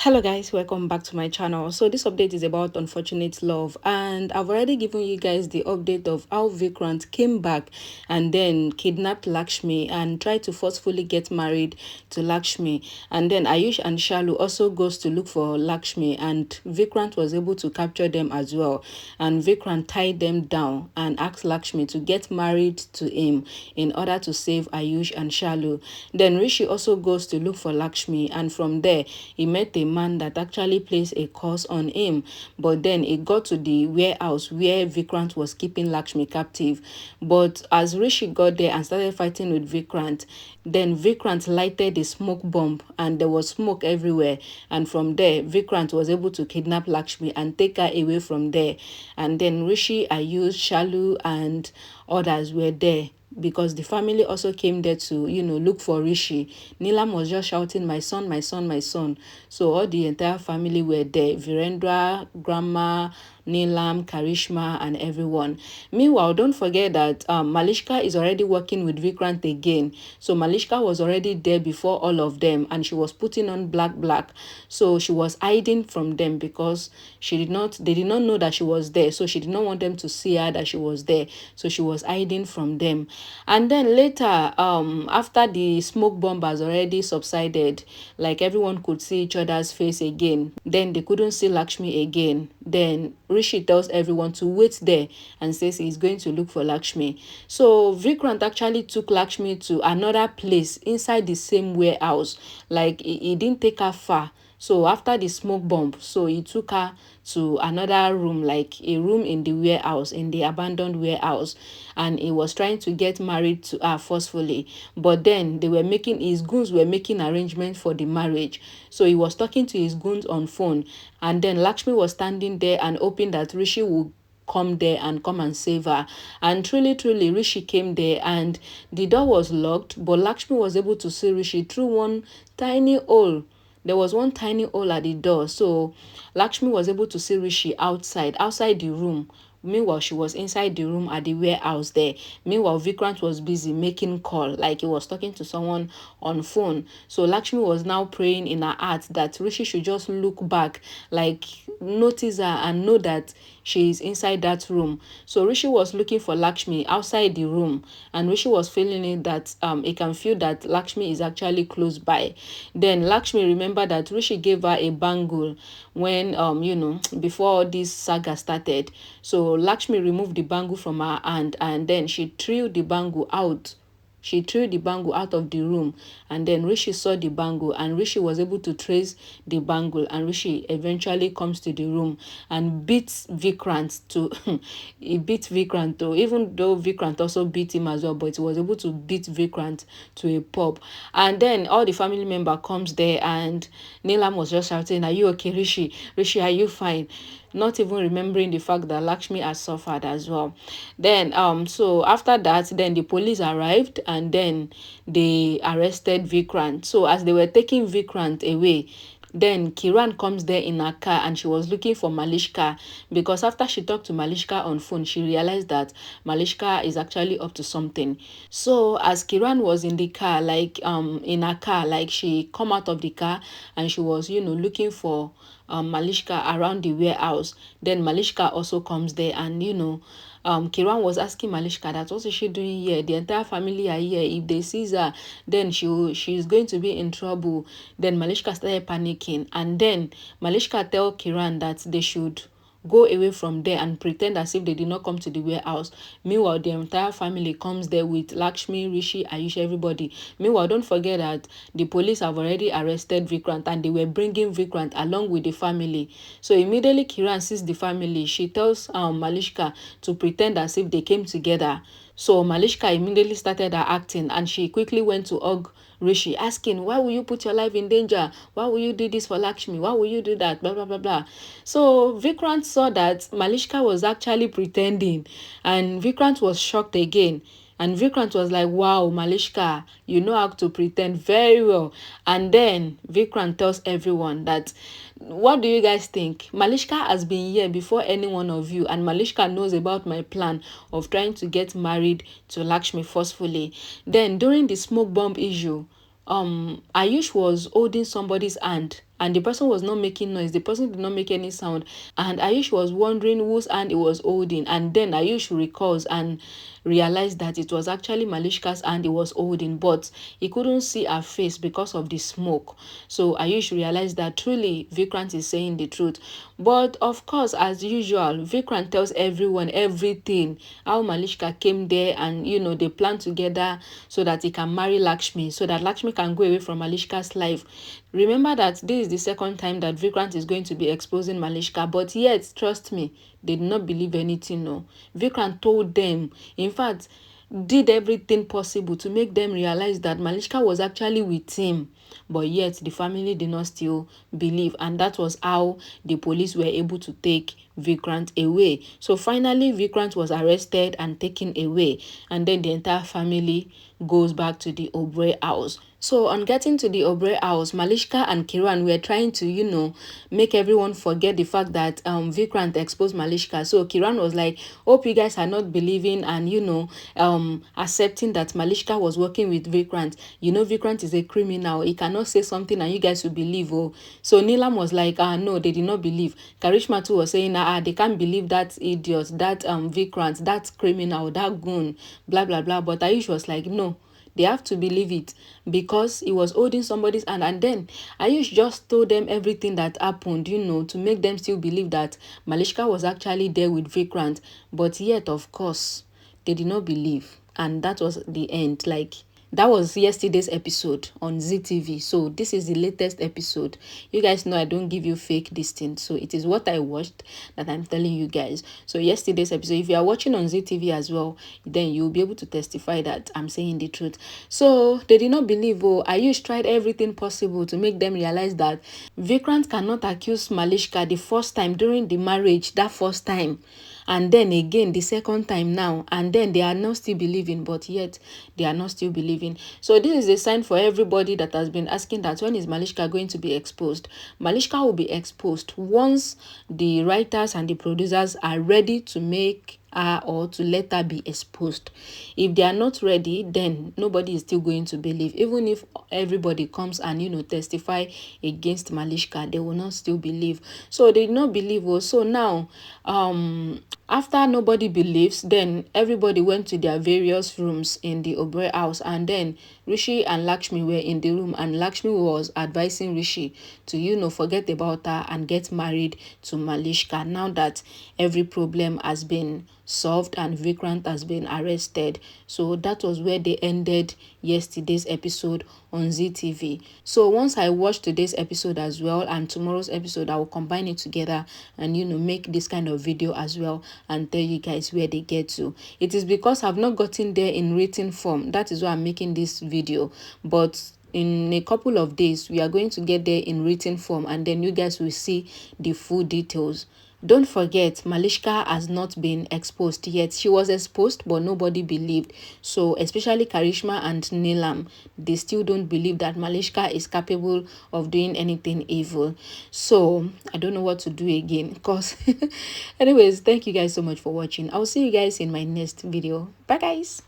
Hello guys, welcome back to my channel. So this update is about unfortunate love, and I've already given you guys the update of how Vikrant came back and then kidnapped Lakshmi and tried to forcefully get married to Lakshmi. And then Ayush and Shalu also goes to look for Lakshmi, and Vikrant was able to capture them as well. And Vikrant tied them down and asked Lakshmi to get married to him in order to save Ayush and Shalu. Then Rishi also goes to look for Lakshmi, and from there he met a man that actually placed a curse on him. But then it got to the warehouse where Vikrant was keeping Lakshmi captive. But as Rishi got there and started fighting with Vikrant, then Vikrant lighted a smoke bomb and there was smoke everywhere. And from there, Vikrant was able to kidnap Lakshmi and take her away from there. And then Rishi, Ayush, Shalu, and others were there, because the family also came there to, look for Rishi. Neelam was just shouting, "My son, my son, my son." So all the entire family were there. Virendra, Grandma, Neelam, Karishma, and everyone. Meanwhile, don't forget that Malishka is already working with Vikrant again. So Malishka was already there before all of them, and she was putting on black. So she was hiding from them because they did not know that she was there. So she did not want them to see her that she was there. So she was hiding from them. And then later, after the smoke bomb has already subsided, like everyone could see each other's face again, then they couldn't see Lakshmi again. Then Rishi tells everyone to wait there and says he's going to look for Lakshmi. So Vikrant actually took Lakshmi to another place inside the same warehouse. Like he didn't take her far. So after the smoke bomb, so he took her to another room, like a room in the warehouse, in the abandoned warehouse, and he was trying to get married to her forcefully. But then his goons were making arrangements for the marriage. So he was talking to his goons on phone, and then Lakshmi was standing there and hoping that Rishi would come there and come and save her. And truly Rishi came there, and the door was locked, but Lakshmi was able to see Rishi through one tiny hole. There was one tiny hole at the door. So Lakshmi was able to see Rishi outside the room. Meanwhile, she was inside the room at the warehouse there. Meanwhile, Vikrant was busy making call, like he was talking to someone on phone. So Lakshmi was now praying in her heart that Rishi should just look back, like notice her and know that she is inside that room. So Rishi was looking for Lakshmi outside the room, and Rishi was feeling it that he can feel that Lakshmi is actually close by. Then Lakshmi remembered that Rishi gave her a bangle when before this saga started. So Lakshmi removed the bangle from her hand, and then she threw the bangle out. She threw the bangle out of the room, and then Rishi saw the bangle, and Rishi was able to trace the bangle, and Rishi eventually comes to the room and beats Vikrant to he beat Vikrant to, even though Vikrant also beat him as well, but he was able to beat Vikrant to a pulp. And then all the family member comes there, and Neelam was just shouting, "Are you okay, Rishi? Rishi, are you fine?" Not even remembering the fact that Lakshmi has suffered as well. Then so after that, then the police arrived, and then they arrested Vikrant. So as they were taking Vikrant away, then Kiran comes there in her car, and she was looking for Malishka, because after she talked to Malishka on phone, she realized that Malishka is actually up to something. So as Kiran was in the car, like in her car, like she come out of the car and she was looking for Malishka around the warehouse. Then Malishka also comes there, and Kiran was asking Malishka that what is she doing here? The entire family are here. If they see her, then she's going to be in trouble. Then Malishka started panicking, and then Malishka tell Kiran that they should go away from there and pretend as if they did not come to the warehouse. Meanwhile, the entire family comes there with Lakshmi, Rishi, Ayush, everybody. Meanwhile, don't forget that the police have already arrested Vikrant, and they were bringing Vikrant along with the family. So immediately Kiran sees the family, she tells Malishka to pretend as if they came together. So Malishka immediately started her acting, and she quickly went to hug Rishi, asking, "Why will you put your life in danger? Why will you do this for Lakshmi? Why will you do that? Blah, blah, blah, blah." So Vikrant saw that Malishka was actually pretending, and Vikrant was shocked again. And Vikrant was like, "Wow, Malishka, you know how to pretend very well." And then Vikrant tells everyone that, "What do you guys think? Malishka has been here before any one of you, and Malishka knows about my plan of trying to get married to Lakshmi forcefully." Then during the smoke bomb issue, Ayush was holding somebody's hand and the person was not making noise. The person did not make any sound, and Ayush was wondering whose hand he was holding, and then Ayush recalls and realized that it was actually Malishka's hand he was holding, but he couldn't see her face because of the smoke. So Ayush realized that truly Vikrant is saying the truth. But of course, as usual, Vikrant tells everyone everything, how Malishka came there, and they plan together so that he can marry Lakshmi, so that Lakshmi can go away from Malishka's life. Remember that this is the second time that Vikrant is going to be exposing Malishka, but yet, trust me, they did not believe anything. No, Vikrant told them, in fact, did everything possible to make them realize that Malishka was actually with him, but yet the family did not still believe, and that was how the police were able to take Vikrant away. So finally Vikrant was arrested and taken away, and then the entire family goes back to the Obre house. So on getting to the Obre house, Malishka and Kiran were trying to, make everyone forget the fact that Vikrant exposed Malishka. So Kiran was like, hope you guys are not believing and, accepting that Malishka was working with Vikrant. Vikrant is a criminal. He cannot say something and you guys will believe. Oh, so Neelam was like, no, they did not believe. Karishma too was saying, they can't believe that idiot, that Vikrant, that criminal, that goon, blah, blah, blah. But Ayush was like, no, they have to believe it because he was holding somebody's hand. And then Ayush just told them everything that happened, to make them still believe that Malishka was actually there with Vikrant. But yet, of course, they did not believe. And that was the end. Like, that was yesterday's episode on ZTV. So this is the latest episode. You guys know I don't give you fake distance. So it is what I watched that I'm telling you guys. So yesterday's episode, if you are watching on ZTV as well, then you'll be able to testify that I'm saying the truth. So they did not believe. Oh, Ayush tried everything possible to make them realize that Vikrant cannot accuse Malishka the first time during the marriage, that first time, and then again the second time now, and then they are not still believing, but yet they are not still believing. So this is a sign for everybody that has been asking that when is Malishka going to be exposed. Malishka will be exposed once the writers and the producers are ready to make her or to let her be exposed. If they are not ready, then nobody is still going to believe. Even if everybody comes and testify against Malishka, they will not still believe. So they did not believe. So now after nobody believes, then everybody went to their various rooms in the Obre house, and then Rishi and Lakshmi were in the room, and Lakshmi was advising Rishi to forget about her and get married to Malishka now that every problem has been solved and Vikrant has been arrested. So that was where they ended yesterday's episode on ZTV. So once I watch today's episode as well and tomorrow's episode, I will combine it together and make this kind of video as well and tell you guys where they get to. It is because I've not gotten there in written form. That is why I'm making this video. But in a couple of days, we are going to get there in written form, and then you guys will see the full details. Don't forget, Malishka has not been exposed yet. She was exposed, but nobody believed. So, especially Karishma and Neelam, they still don't believe that Malishka is capable of doing anything evil. So, I don't know what to do again. Because, anyways, thank you guys so much for watching. I'll see you guys in my next video. Bye, guys.